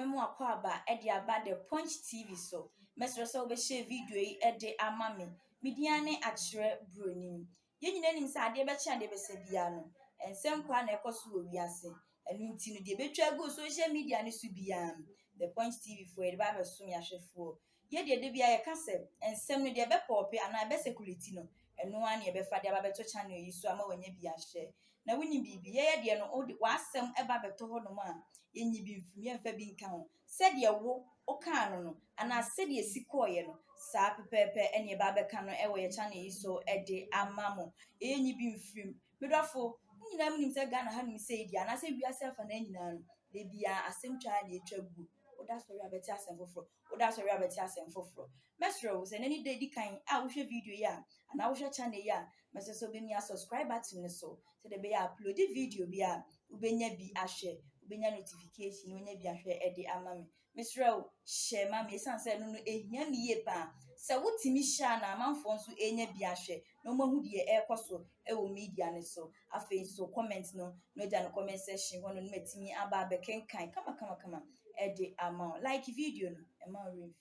memu akwaba e de aba the Punch TV so mesro so be share video yi e de ama me mediane Achere broni ye nyina nim sa ade be che ade be se bia no ensem kwa na ekoso wo wiase enu nti no de betwa go social media ne so bia the Punch TV for e ba be so me ahwefo ye de bia ye kase ensem no de be pop ana be security no enu an ye be fa de aba beto channel yi so ama wanya bia hye na woni bibi ye de no wa asem eba beto ho no ma yenyi bi mfumi emfa bi nka ho se de wo oka no ana se de sikoye no sa pepepe ene ba beka no ewo ye channel yi so de amamo yenyi bi mfum medafo nyina munim se Ghana ha nim se di ana se wiase afa na nyina no de bia asem twa na etwa gu oda so ri abeti asem foforo oda so ri abeti asem foforo mesro se nani de di kan a wo hwe video ya ana wo hwe channel ya mese so be mi subscribe button so se de be ya upload video bia ubenya bi ahwe ubenya notification unya bi ahwe e de ama me mesro share ma me sanse no ehia mi ye pa se wotimi sha na amanfo nso enya bi ahwe no mahu de e koso e wo media ne so afi so comment no ja no comment section wono no matimi aba bekenkan kama e de ama like video no e ma review.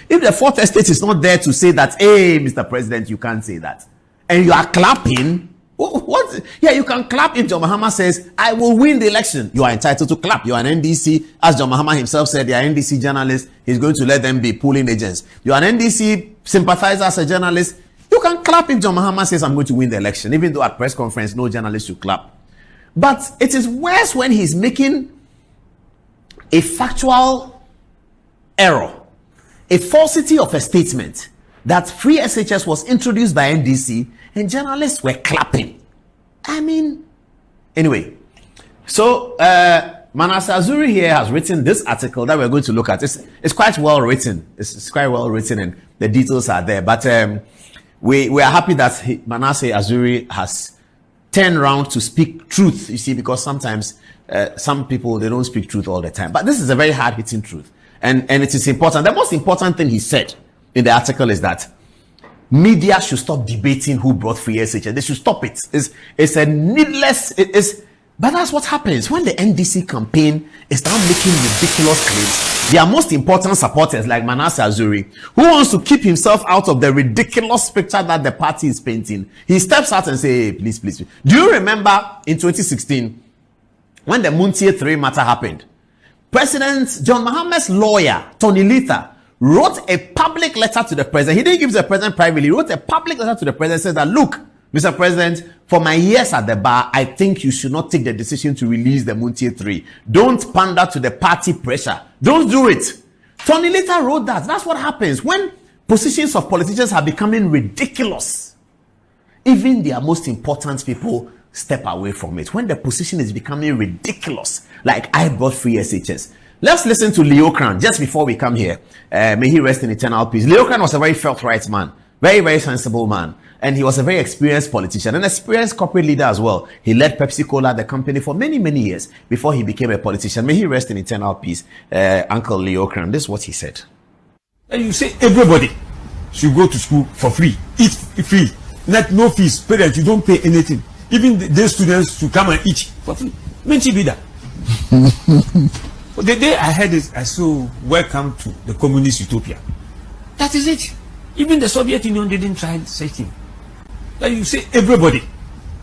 If the fourth estate is not there to say that, hey, Mr. President, you can't say that, and you are clapping, what? Yeah, you can clap if John Mahama says, I will win the election. You are entitled to clap. You are an NDC. As John Mahama himself said, they are NDC journalists. He's going to let them be polling agents. You are an NDC sympathizer as a journalist. You can clap if John Mahama says, I'm going to win the election, even though at press conference, no journalist should clap. But it is worse when he's making a factual error, a falsity of a statement that free SHS was introduced by NDC and journalists were clapping. I mean, anyway. So, Manasseh Azure here has written this article that we're going to look at. It's quite well written. It's quite well written and the details are there. But we are happy that Manasseh Azure has turned around to speak truth, you see, because sometimes some people, they don't speak truth all the time. But this is a very hard-hitting truth. And it is important. The most important thing he said in the article is that media should stop debating who brought free SHS. They should stop it. It's a needless. But that's what happens when the NDC campaign is now making ridiculous claims. Their most important supporters, like Manasseh Azure, who wants to keep himself out of the ridiculous picture that the party is painting, he steps out and says, hey, please. Do you remember in 2016 when the Muntie 3 matter happened? President John Mahama's lawyer, Tony Letha, wrote a public letter to the president. He didn't give the president privately. He wrote a public letter to the president, said that, look, Mr. President, for my years at the bar, I think you should not take the decision to release the Muntie 3. Don't pander to the party pressure. Don't do it. Tony Letha wrote that. That's what happens when positions of politicians are becoming ridiculous. Even their most important people step away from it. When the position is becoming ridiculous, like I brought free SHS. Let's listen to Leo Kran just before we come here. May he rest in eternal peace. Leo Kran was a very forthright man, very sensible man, and he was a very experienced politician, an experienced corporate leader as well. He led Pepsi Cola, the company, for many years before he became a politician. May he rest in eternal peace. Uncle Leo Kran, this is what he said. And you say everybody should go to school for free, eat free, no fees, parents, you don't pay anything. Even the students should come and eat for free. Menchi be that. The day I heard this, I saw welcome to the communist utopia. That is it. Even the Soviet Union didn't try such thing. That you say everybody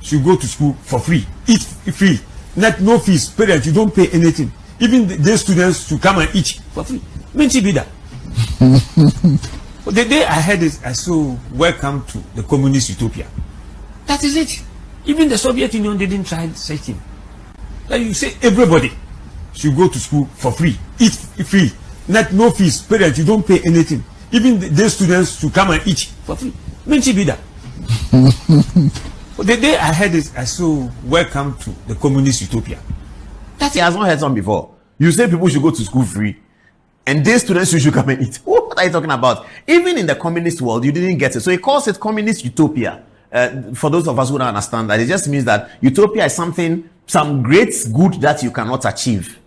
should go to school for free, eat free, no fees, parents, you don't pay anything. Even the students should come and eat for free. Menchi be that. The day I heard this, I saw welcome to the communist utopia. That is it. Even the Soviet Union didn't try such thing. That you say everybody should go to school for free, eat free, no fees, parents, you don't pay anything. Even the students should come and eat for free. Menchi be that. The day I heard this, I saw welcome to the communist utopia. That he has not heard some before. You say people should go to school free, and these students should come and eat. What are you talking about? Even in the communist world, you didn't get it. So he calls it communist utopia. For those of us who don't understand that, it just means that utopia is something, some great good that you cannot achieve.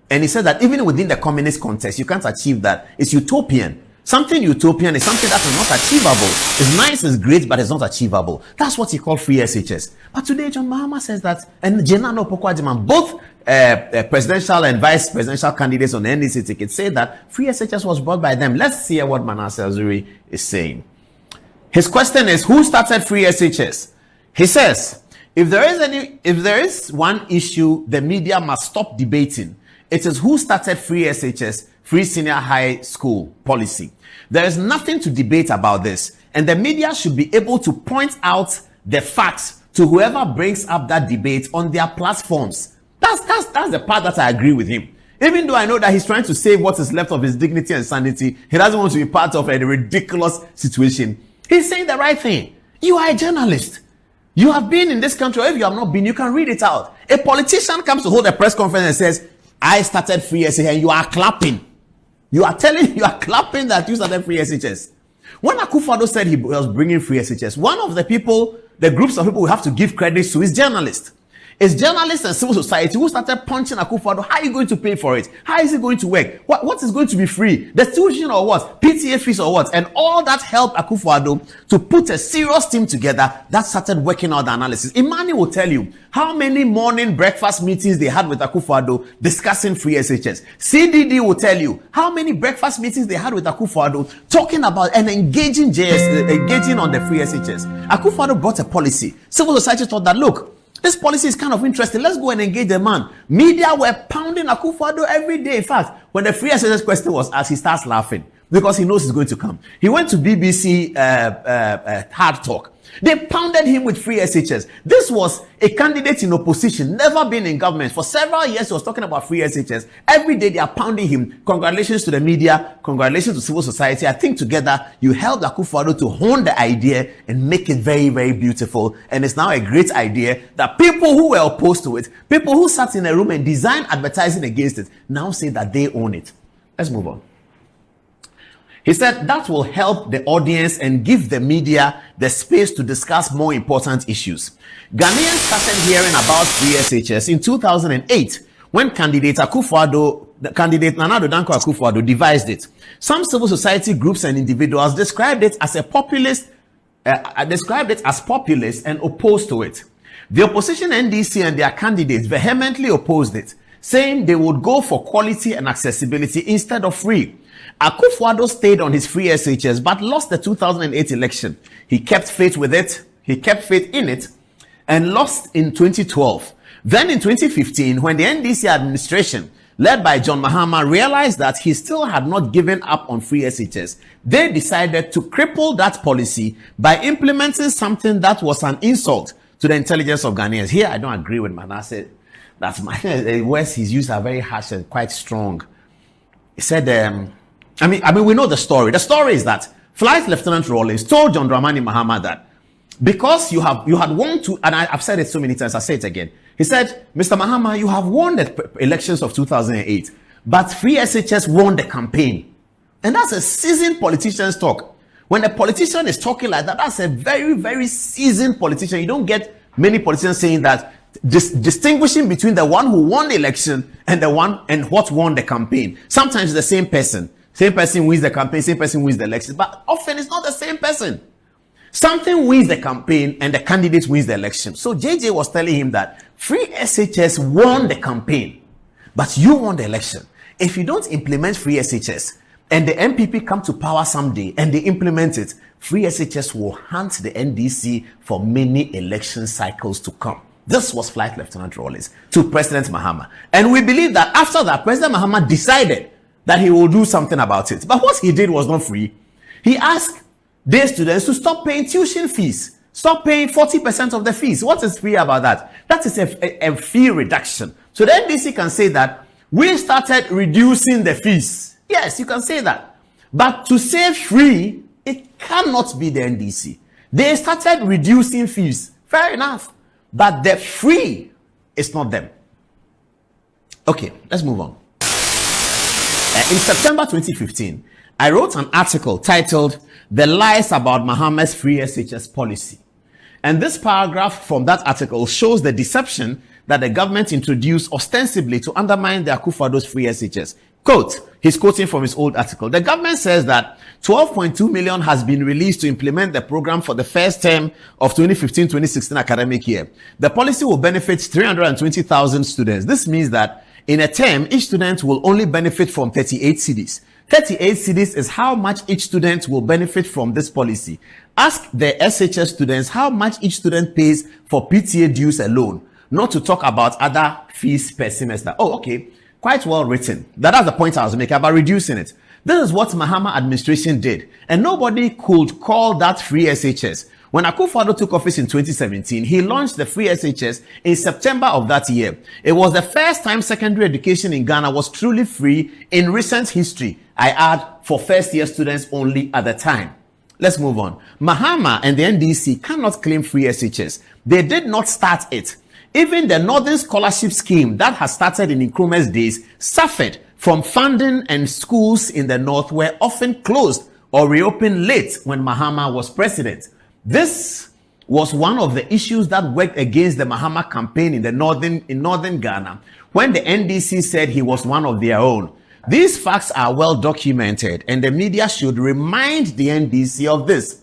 And he said that even within the communist context, you can't achieve that. It's utopian. Something utopian is something that is not achievable. It's nice, it's great, but it's not achievable. That's what he called free SHS. But today, John Mahama says that, and Jenano Pokwajiman, both presidential and vice presidential candidates on the NDC ticket say that free SHS was brought by them. Let's see what Manasseh Azure is saying. His question is, who started free SHS? He says, if there is one issue the media must stop debating, it is who started free SHS, free senior high school policy. There is nothing to debate about this, and the media should be able to point out the facts to whoever brings up that debate on their platforms. That's the part that I agree with him. Even though I know that he's trying to save what is left of his dignity and sanity, he doesn't want to be part of a ridiculous situation. He's saying the right thing. You are a journalist. You have been in this country, or if you have not been, you can read it out. A politician comes to hold a press conference and says, I started free SHS, and you are clapping. You are clapping that you started free SHS. When Akufo-Addo said he was bringing free SHS, one of the groups of people we have to give credit to is journalists. It's journalists and civil society who started punching Akufo-Addo. How are you going to pay for it? How is it going to work? What is going to be free? The tuition or what? PTA fees or what? And all that helped Akufo-Addo to put a serious team together that started working out the analysis. Imani will tell you how many morning breakfast meetings they had with Akufo-Addo discussing free SHS. CDD will tell you how many breakfast meetings they had with Akufo-Addo talking about and engaging on the free SHS. Akufo-Addo brought a policy. Civil society thought that, look, this policy is kind of interesting. Let's go and engage the man. Media were pounding Akufo-Addo every day. In fact, when the free SHS question was asked, he starts laughing because he knows it's going to come. He went to BBC Hard Talk. They pounded him with free SHS. This was a candidate in opposition, never been in government. For several years, he was talking about free SHS. Every day, they are pounding him. Congratulations to the media. Congratulations to civil society. I think together, you helped Akufo-Addo to hone the idea and make it very, very beautiful. And it's now a great idea that people who were opposed to it, people who sat in a room and designed advertising against it, now say that they own it. Let's move on. He said that will help the audience and give the media the space to discuss more important issues. Ghanaians started hearing about free SHS in 2008 when candidate Nana Addo Dankwa Akufo-Addo devised it. Some civil society groups and individuals described it as populist and opposed to it. The opposition NDC and their candidates vehemently opposed it, saying they would go for quality and accessibility instead of free. Akufo-Addo stayed on his free SHS but lost the 2008 election. He kept faith with it. He kept faith in it and lost in 2012. Then in 2015, when the NDC administration, led by John Mahama, realized that he still had not given up on free SHS, they decided to cripple that policy by implementing something that was an insult to the intelligence of Ghanaians. Here, I don't agree with Manasseh. That's the words he's used are very harsh and quite strong. He said, I mean, we know the story. The story is that Flight Lieutenant Rawlings told John Dramani Mahama that because you had won to, and I've said it so many times, I'll say it again. He said, Mr. Mahama, you have won the elections of 2008, but free SHS won the campaign. And that's a seasoned politician's talk. When a politician is talking like that, that's a very, very seasoned politician. You don't get many politicians saying that, distinguishing between the one who won the election and the one and what won the campaign. Sometimes the same person. Same person wins the campaign, same person wins the election. But often it's not the same person. Something wins the campaign and the candidate wins the election. So JJ was telling him that free SHS won the campaign, but you won the election. If you don't implement free SHS and the MPP come to power someday and they implement it, free SHS will hunt the NDC for many election cycles to come. This was Flight Lieutenant Rawlings to President Mahama. And we believe that after that, President Mahama decided that he will do something about it. But what he did was not free. He asked day students to stop paying tuition fees. Stop paying 40% of the fees. What is free about that? That is a fee reduction. So the NDC can say that we started reducing the fees. Yes, you can say that. But to say free, it cannot be the NDC. They started reducing fees. Fair enough. But the free is not them. Okay, let's move on. In September 2015, I wrote an article titled "The Lies About Mahama's Free SHS Policy." And this paragraph from that article shows the deception that the government introduced ostensibly to undermine the Akufo-Addo's free SHS. Quote, he's quoting from his old article. The government says that 12.2 million has been released to implement the program for the first term of 2015-2016 academic year. The policy will benefit 320,000 students. This means that in a term, each student will only benefit from 38 cedis. 38 cedis is how much each student will benefit from this policy. Ask the SHS students how much each student pays for PTA dues alone, not to talk about other fees per semester. Oh, okay. Quite well written. That's the point I was making about reducing it. This is what Mahama administration did. And nobody could call that free SHS. When Akufo-Addo took office in 2017, he launched the free SHS in September of that year. It was the first time secondary education in Ghana was truly free in recent history. I add, for first-year students only at the time. Let's move on. Mahama and the NDC cannot claim free SHS. They did not start it. Even the Northern Scholarship Scheme that has started in Nkrumah's days suffered from funding, and schools in the North were often closed or reopened late when Mahama was president. This was one of the issues that worked against the Mahama campaign in northern Ghana, when the NDC said he was one of their own. These facts are well documented, and the media should remind the NDC of this.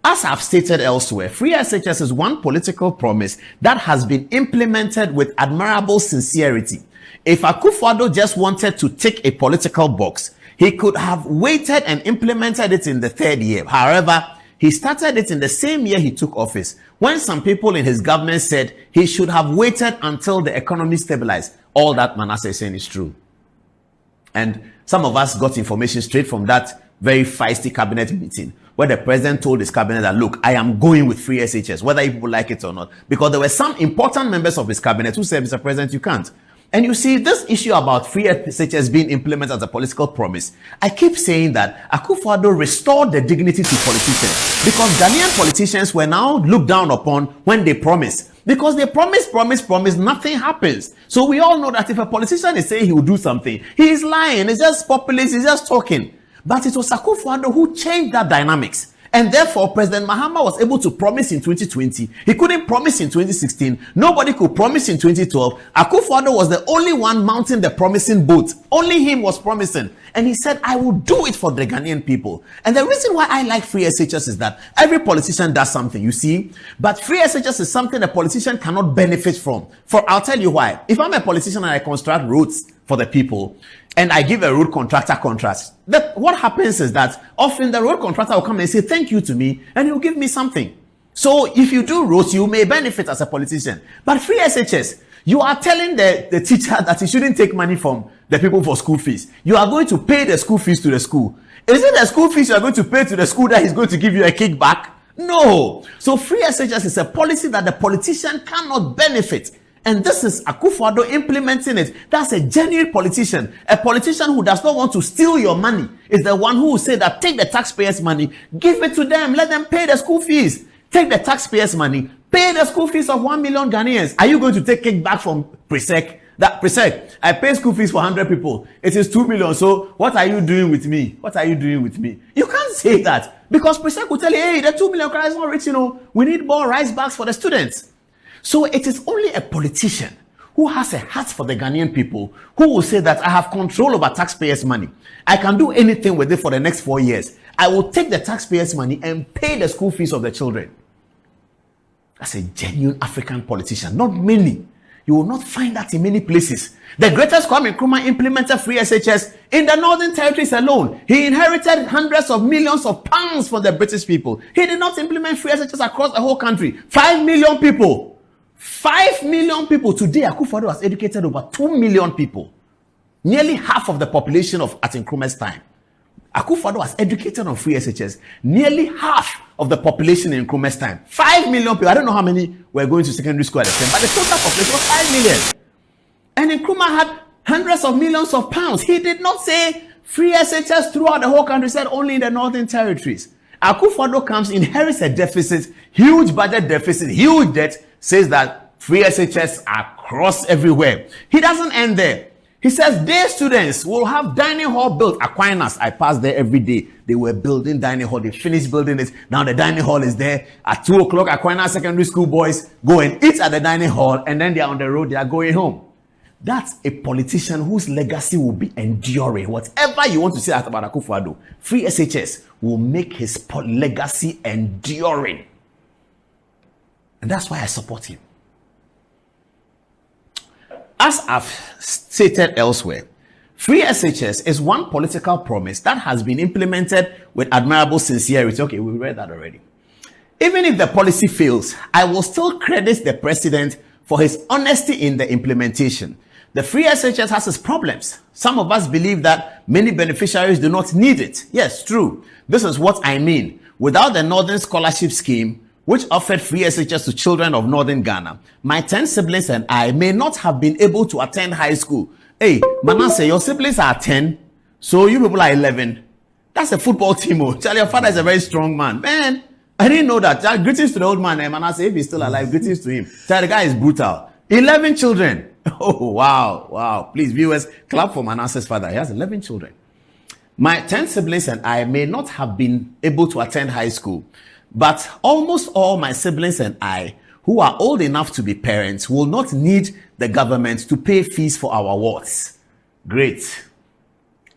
As I've stated elsewhere, free SHS is one political promise that has been implemented with admirable sincerity. If Akufo-Addo just wanted to tick a political box, he could have waited and implemented it in the third year. However, he started it in the same year he took office, when some people in his government said he should have waited until the economy stabilized. All that Manasseh is saying is true. And some of us got information straight from that very feisty cabinet meeting, where the president told his cabinet that, look, I am going with free SHS, whether people like it or not, because there were some important members of his cabinet who said, Mr. President, you can't. And you see, this issue about free SHS being implemented as a political promise, I keep saying that Akufo-Addo restored the dignity to politicians, because Ghanaian politicians were now looked down upon when they promise. Because they promise, nothing happens. So we all know that if a politician is saying he will do something, he is lying. It's just populist, he's just talking. But it was Akufo-Addo who changed that dynamics. And therefore, President Mahama was able to promise in 2020. He couldn't promise in 2016. Nobody could promise in 2012. Akufo-Addo was the only one mounting the promising boat. Only him was promising. And he said, I will do it for the Ghanaian people. And the reason why I like free SHS is that every politician does something, you see. But free SHS is something a politician cannot benefit from. I'll tell you why. If I'm a politician and I construct roads for the people, and I give a road contractor contract, what happens is that often the road contractor will come and say thank you to me, and he'll give me something. So if you do roads, you may benefit as a politician. But free SHS, you are telling the teacher that he shouldn't take money from the people for school fees. You are going to pay the school fees to the school. Is it the school fees you are going to pay to the school that he's going to give you a kickback? No. So free SHS is a policy that the politician cannot benefit. And this is Akufo-Addo implementing it. That's a genuine politician. A politician who does not want to steal your money is the one who will say that take the taxpayers' money, give it to them, let them pay the school fees. Take the taxpayers' money, pay the school fees of 1 million Ghanaians. Are you going to take kickback from Presec? That Presec, I pay school fees for 100 people. It is 2 million. So what are you doing with me? What are you doing with me? You can't say that, because Presec will tell you, hey, the 2 million is not rich, we need more rice bags for the students. So it is only a politician who has a heart for the Ghanaian people who will say that I have control over taxpayers' money. I can do anything with it for the next 4 years. I will take the taxpayers' money and pay the school fees of the children. That's a genuine African politician. Not many. You will not find that in many places. The greatest Kwame Nkrumah implemented free SHS in the Northern Territories alone. He inherited hundreds of millions of pounds from the British people. He did not implement free SHS across the whole country. 5 million people. 5 million people. Today, Akufo-Addo has educated over 2 million people. Nearly half of the population of at Nkrumah's time. Akufo-Addo has educated on free SHS. Nearly half of the population in Nkrumah's time. 5 million people. I don't know how many were going to secondary school at the time, but the total population was 5 million. And Nkrumah had hundreds of millions of pounds. He did not say free SHS throughout the whole country, said only in the Northern Territories. Akufo-Addo comes, inherits a deficit, huge budget deficit, huge debt, says that free SHS are across everywhere. He doesn't end there. He says day students will have dining hall built. Aquinas, I pass there every day. They were building dining hall. They finished building it. Now the dining hall is there. At 2 o'clock, Aquinas secondary school boys go and eat at the dining hall, and then they are on the road. They are going home. That's a politician whose legacy will be enduring. Whatever you want to say about Akufo-Addo, Free SHS will make his legacy enduring. And that's why I support him. As I've stated elsewhere, Free SHS is one political promise that has been implemented with admirable sincerity. Okay, we read that already. Even if the policy fails, I will still credit the president for his honesty in the implementation. The Free SHS has its problems. Some of us believe that many beneficiaries do not need it. Yes, true. This is what I mean. Without the Northern Scholarship Scheme, which offered free SHS to children of Northern Ghana, my 10 siblings and I may not have been able to attend high school. Hey, Manasseh, your siblings are 10, so you people are 11. That's a football team. Oh. Charlie, your father is a very strong man. Man, I didn't know that. Greetings to the old man, Manasseh. If he's still alive, greetings to him. Charlie, the guy is brutal. 11 children. Oh, wow, wow. Please, viewers, clap for Manasseh's father. He has 11 children. My 10 siblings and I may not have been able to attend high school, but almost all my siblings and I, who are old enough to be parents, will not need the government to pay fees for our wards. Great.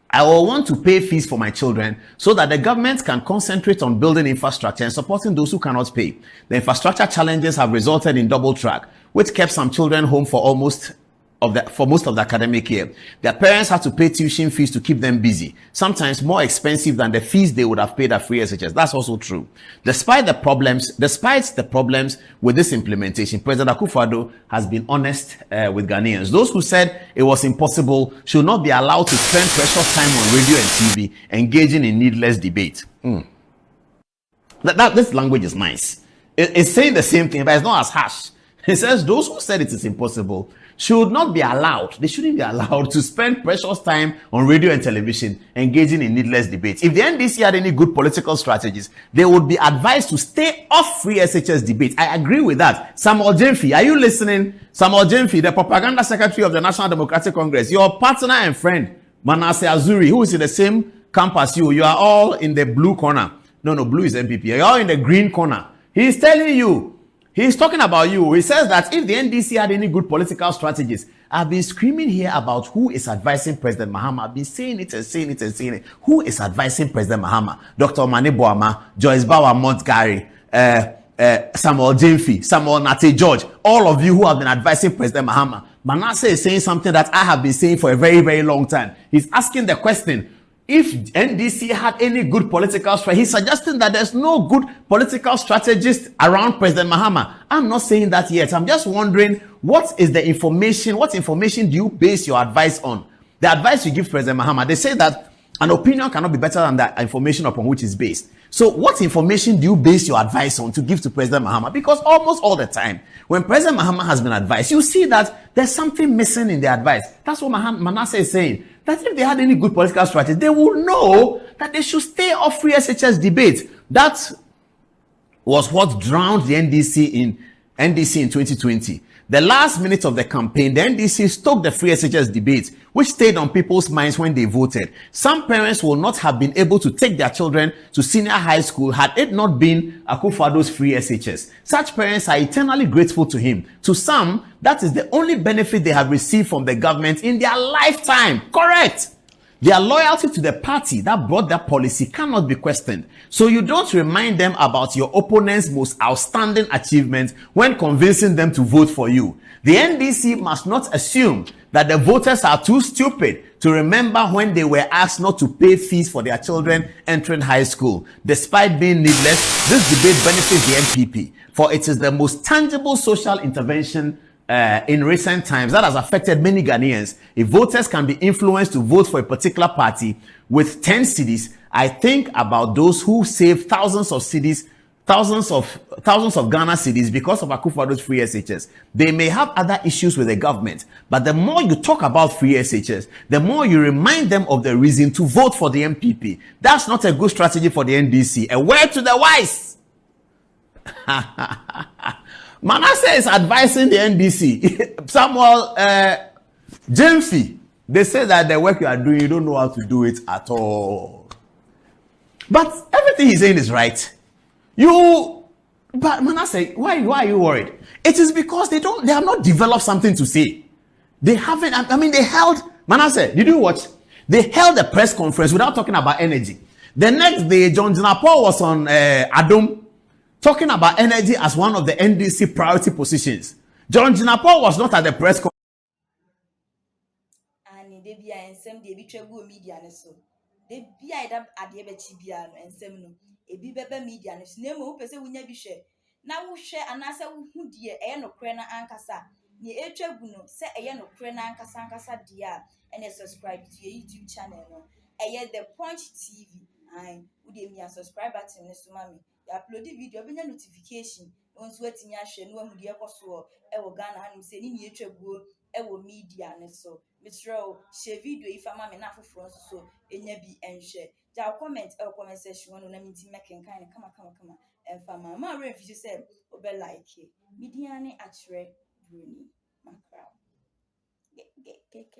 I will want to pay fees for my children so that the government can concentrate on building infrastructure and supporting those who cannot pay. The infrastructure challenges have resulted in double track, which kept some children home for most of the academic year. Their parents had to pay tuition fees to keep them busy, sometimes more expensive than the fees they would have paid at free SHS. That's also true. Despite the problems with this implementation, President Akufo-Addo has been honest with Ghanaians. Those who said it was impossible should not be allowed to spend precious time on radio and TV engaging in needless debate. This language is nice. It's saying the same thing, but it's not as harsh. It says those who said it is impossible should not be allowed. They shouldn't be allowed to spend precious time on radio and television engaging in needless debates. If the NDC had any good political strategies, they would be advised to stay off free SHS debates. I agree with that. Samuel Jemfi, are you listening? Samuel Jemfi, the propaganda secretary of the National Democratic Congress, your partner and friend, Manasseh Azure, who is in the same camp as you. You are all in the blue corner. No, blue is MPP. You're all in the green corner. He's telling you, he's talking about you. He says that if the NDC had any good political strategies, I've been screaming here about who is advising President Mahama. I've been saying it and saying it and saying it. Who is advising President Mahama? Dr. Mani Boama, Joyce Bawa Montgari, Samuel Jemfi, Samuel Nate George, all of you who have been advising President Mahama. Manasseh is saying something that I have been saying for a very, very long time. He's asking the question, if NDC had any good political strategy, he's suggesting that there's no good political strategist around President Mahama. I'm not saying that yet. I'm just wondering, what is the information? What information do you base your advice on? The advice you give President Mahama, they say that an opinion cannot be better than the information upon which it's based. So what information do you base your advice on to give to President Mahama? Because almost all the time, when President Mahama has been advised, you see that there's something missing in the advice. That's what Manasseh is saying. That if they had any good political strategy, they would know that they should stay off free SHS debate. That was what drowned the NDC in 2020. The last minute of the campaign, the NDC stoked the free SHS debate, which stayed on people's minds when they voted. Some parents will not have been able to take their children to senior high school had it not been Akufo-Addo's free SHS. Such parents are eternally grateful to him. To some, that is the only benefit they have received from the government in their lifetime. Correct. Their loyalty to the party that brought that policy cannot be questioned. So you don't remind them about your opponent's most outstanding achievement when convincing them to vote for you. The NDC must not assume that the voters are too stupid to remember when they were asked not to pay fees for their children entering high school. Despite being needless, this debate benefits the MPP, for it is the most tangible social intervention in recent times that has affected many Ghanaians. If voters can be influenced to vote for a particular party with 10 cedis, I think about those who save thousands of cedis, thousands of Ghana cedis because of Akufo-Addo's free SHS. They may have other issues with the government, but the more you talk about free SHS, the more you remind them of the reason to vote for the MPP. That's not a good strategy for the NDC. A word to the wise. Manasseh is advising the NDC. Samuel Jemfi, they say that the work you are doing, you don't know how to do it at all. But everything he's saying is right. But Manasseh, why are you worried? It is because they have not developed something to say. They haven't, I mean, they held, Manasseh, did you watch? They held a press conference without talking about energy. The next day, John Mahama was on Adom talking about energy as one of the NDC priority positions. John Mahama was not at the press conference. And they be and some they be travel media so. They be either at the Ebechibiano and some no. A be bebe media and snemo person will never share. Now we share an answer who dear no crena ankasa. Ni buno say no crena ankasa dear and subscribe to your YouTube channel. The Punch TV. I would me a subscribe button next to mommy. You upload the video, be notification. Once waiting ya share no one who dear coso. Ghana and say in your media and so. Mr. Share video if I'm a for France so enya bi enhwe. Ja comment section no na minti making kind come and for mama refuse say obe likee. Media ne Azure bruni. Macbrown. Get